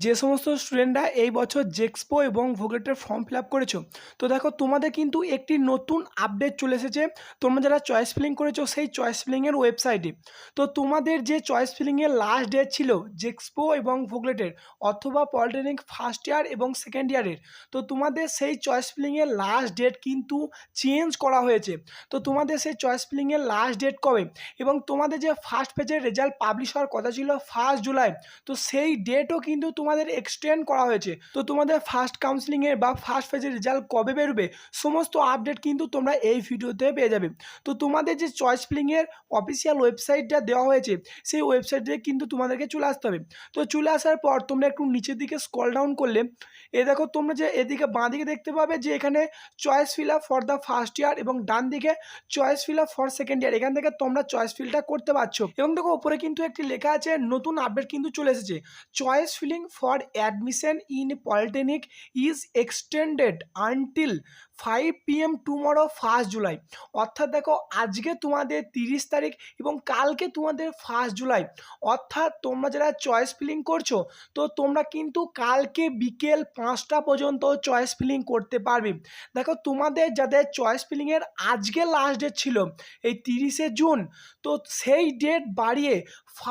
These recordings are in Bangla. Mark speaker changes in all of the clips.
Speaker 1: যে সমস্ত স্টুডেন্টরা এই বছর জেক্সপো এবং ভোগেটের ফর্ম ফিল আপ করেছো, তো দেখো তোমাদের কিন্তু একটি নতুন আপডেট চলে এসেছে। তোমরা যারা চয়েস ফিলিং করেছো সেই চয়েস ফিলিংয়ের ওয়েবসাইটে, তো তোমাদের যে চয়েস ফিলিংয়ের লাস্ট ডেট ছিল জেক্সপো এবং ভোগলেটের অথবা পলিটেকনিক ফার্স্ট ইয়ার এবং সেকেন্ড ইয়ারের, তো তোমাদের সেই চয়েস ফিলিংয়ের লাস্ট ডেট কিন্তু চেঞ্জ করা হয়েছে। তো তোমাদের সেই চয়েস ফিলিংয়ের লাস্ট ডেট কবে, এবং তোমাদের যে ফার্স্ট পেজের রেজাল্ট পাবলিশ হওয়ার কথা ছিল 1 জুলাই, তো সেই ডেটও কিন্তু তোমাদের এক্সটেন্ড করা হয়েছে। তো তোমাদের ফার্স্ট কাউন্সিলিংয়ের বা ফার্স্ট ফেজের রেজাল্ট কবে বেরোবে সমস্ত আপডেট কিন্তু তোমরা এই ভিডিওতে পেয়ে যাবে। তো তোমাদের যে চয়েস ফিলিংয়ের অফিসিয়াল ওয়েবসাইটটা দেওয়া হয়েছে সেই ওয়েবসাইটে কিন্তু তোমাদেরকে চলে আসতে হবে। তো চলে আসার পর তোমরা একটু নিচের দিকে স্ক্রল ডাউন করলে দেখো তোমরা যে এদিকে বাঁ দিকে দেখতে পাবে যে এখানে choice fill up for the first year এবং ডান দিকে choice fill up for second year, এখান থেকে তোমরা চয়েস ফিলটা করতে পারছো। এবং দেখো উপরে কিন্তু একটি লেখা আছে নতুন আপডেট কিন্তু চলে এসেছে, choice filling for admission in polytechnic is extended until 5 PM tomorrow 1 July. অর্থাৎ দেখো আজকে তোমাদের 30 তারিখ এবং কালকে তোমাদের 1 জুলাই, অর্থাৎ তোমরা যারা চয়েস ফিলিং করছো তো তোমরা কিন্তু কালকে বিকেল 5টা পর্যন্ত চয়েস ফিলিং করতে পারবে। দেখো তোমাদের যাদের চয়েস ফিলিংয়ের আজকে লাস্ট ডেট ছিল এই 30শে জুন, তো সেই ডেট বাড়িয়ে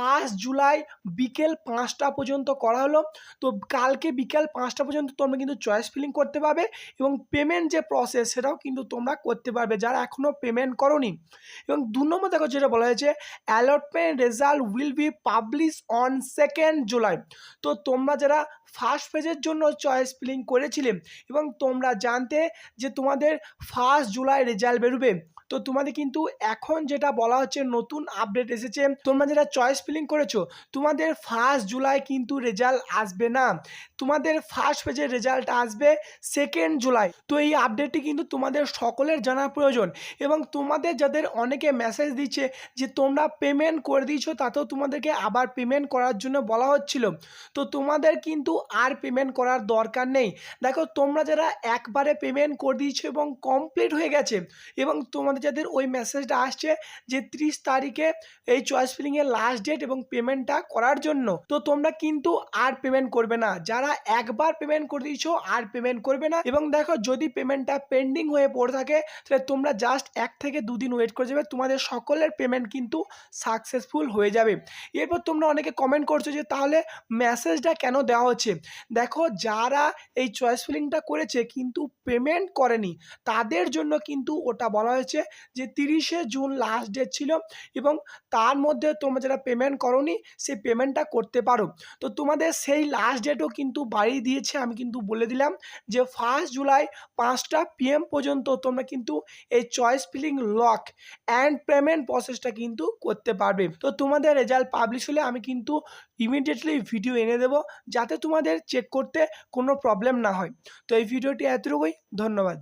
Speaker 1: 1 জুলাই বিকেল 5টা পর্যন্ত করা হলো। তো কালকে বিকেল 5টা পর্যন্ত তোমরা কিন্তু চয়েস ফিলিং করতে পারবে এবং পেমেন্ট যে প্রসেস সেটাও কিন্তু তোমরা করতে পারবে যারা এখনও পেমেন্ট করোনি। এবং 2 নম্বর দেখো যেটা বলা হয়েছে allotment result will be publish on 2 July. তো তোমরা যারা ফার্স্ট পেজের জন্য চয়েস ফিলিং করেছিলে এবং তোমরা জানতে যে তোমাদের 1 জুলাই রেজাল্ট বেরোবে, তো তোমাদের কিন্তু এখন যেটা বলা হচ্ছে নতুন আপডেট এসেছে, তোমরা যেটা চয়েস ফিলিং করেছো তোমাদের 1 জুলাই কিন্তু রেজাল্ট আসবে না, তোমাদের ফার্স্ট পেজের রেজাল্ট আসবে 2 জুলাই। তো এই আপডেটটি কিন্তু তোমাদের সকলের জানা প্রয়োজন। এবং তোমাদের যাদের অনেকে মেসেজ দিচ্ছে যে তোমরা পেমেন্ট করে দিয়েছো তাতেও তোমাদেরকে আবার পেমেন্ট করার জন্য বলা হচ্ছিল, তো তোমাদের কিন্তু আর পেমেন্ট করার দরকার নেই। দেখো তোমরা যারা একবারে পেমেন্ট করে দিয়েছো এবং কমপ্লিট হয়ে গেছে এবং তোমাদের যাদের ওই মেসেজটা আসছে যে 30 তারিখে এই চয়েস ফিলিংয়ের লাস্ট ডেট এবং পেমেন্টটা করার জন্য, তো তোমরা কিন্তু আর পেমেন্ট করবে না। যারা একবার পেমেন্ট করে দিয়েছো আর পেমেন্ট করবে না। এবং দেখো যদি পেমেন্টটা পেন্ডিং হয়ে পড়ে থাকে তাহলে তোমরা জাস্ট 1 থেকে 2 দিন ওয়েট করে যাবে, তোমাদের সকলের পেমেন্ট কিন্তু সাকসেসফুল হয়ে যাবে। এরপর তোমরা অনেকে কমেন্ট করছো যে তাহলে মেসেজটা কেন দেওয়া হচ্ছে। দেখো যারা এই চয়েস ফিলিংটা করেছে কিন্তু পেমেন্ট করেনি তাদের জন্য কিন্তু ওটা বলা হয়েছে যে 30শে জুন লাস্ট ডেট ছিল এবং তার মধ্যে তোমরা যারা পেমেন্ট করোনি সেই পেমেন্টটা করতে পারো। তো তোমাদের সেই লাস্ট ডেটও কিন্তু বাড়িয়ে দিয়েছে, আমি কিন্তু বলে দিলাম যে 1 জুলাই 5টা PM পর্যন্ত তোমরা কিন্তু এই choice filling lock and payment প্রসেসটা কিন্তু করতে পারবে। তো তোমাদের রেজাল্ট পাবলিশ হলে আমি কিন্তু ইমিডিয়েটলি ভিডিও এনে দেবো যাতে তোমাদের চেক করতে কোনো প্রবলেম না হয়। তো এই ভিডিওটি এতটুকুই, ধন্যবাদ।